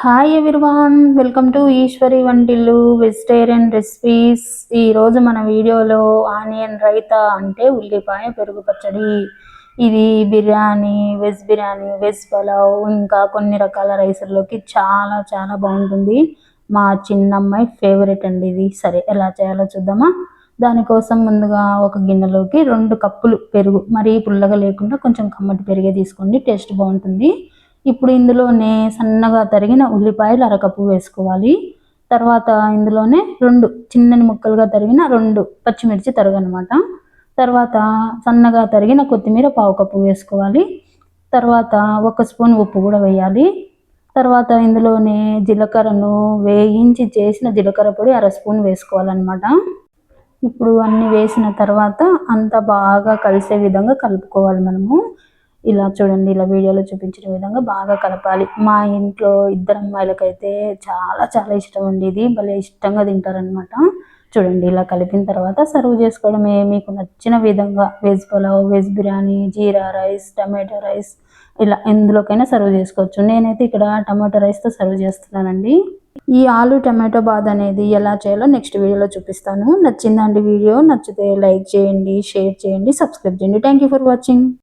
Hi everyone, welcome to Eshwari వంటిల్లు vegetarian recipes. ఈరోజు మన వీడియోలో ఆనియన్ రైతా అంటే ఉల్లిపాయ పెరుగు పచ్చడి. ఇది బిర్యానీ, వెజ్ పలావ్, ఇంకా కొన్ని రకాల రైసుల్లోకి చాలా చాలా బాగుంటుంది. మా చిన్నమ్మాయి ఫేవరెట్ అండి ఇది. సరే, ఎలా చేయాలో చూద్దామా. దానికోసం ముందుగా ఒక గిన్నెలోకి 2 కప్పులు పెరుగు, మరీ పుల్లగా లేకుండా కొంచెం కమ్మటి పెరిగే తీసుకోండి, టేస్ట్ బాగుంటుంది. ఇప్పుడు ఇందులోనే సన్నగా తరిగిన ఉల్లిపాయలు అరకప్పు వేసుకోవాలి. తర్వాత ఇందులోనే 2 చిన్నని ముక్కలుగా తరిగిన 2 పచ్చిమిర్చి తరుగనమాట. తర్వాత సన్నగా తరిగిన కొత్తిమీర పావు కప్పు వేసుకోవాలి. తర్వాత 1 స్పూన్ ఉప్పు కూడా వేయాలి. తర్వాత ఇందులోనే జీలకర్రను వేయించి చేసిన జీలకర్ర పొడి 1/2 స్పూన్ వేసుకోవాలన్నమాట. ఇప్పుడు అన్నీ వేసిన తర్వాత అంతా బాగా కలిసే విధంగా కలుపుకోవాలి మనము. ఇలా చూడండి, ఇలా వీడియోలో చూపించిన విధంగా బాగా కలపాలి. మా ఇంట్లో 2 అమ్మాయిలకైతే చాలా చాలా ఇష్టం అండి ఇది. భలే ఇష్టంగా తింటారనమాట. చూడండి, ఇలా కలిపిన తర్వాత సర్వ్ చేసుకోవడమే. మీకు నచ్చిన విధంగా వెజ్ పులావ్, వెజ్ బిర్యానీ, జీరా రైస్, టమాటో రైస్, ఇలా ఎందులోకైనా సర్వ్ చేసుకోవచ్చు. నేనైతే ఇక్కడ టమాటో రైస్తో సర్వ్ చేస్తున్నానండి. ఈ ఆలు టమాటో బాత్ అనేది ఎలా చేయాలో నెక్స్ట్ వీడియోలో చూపిస్తాను. నచ్చిందండి వీడియో? నచ్చితే లైక్ చేయండి, షేర్ చేయండి, సబ్స్క్రైబ్ చేయండి. Thank you for watching.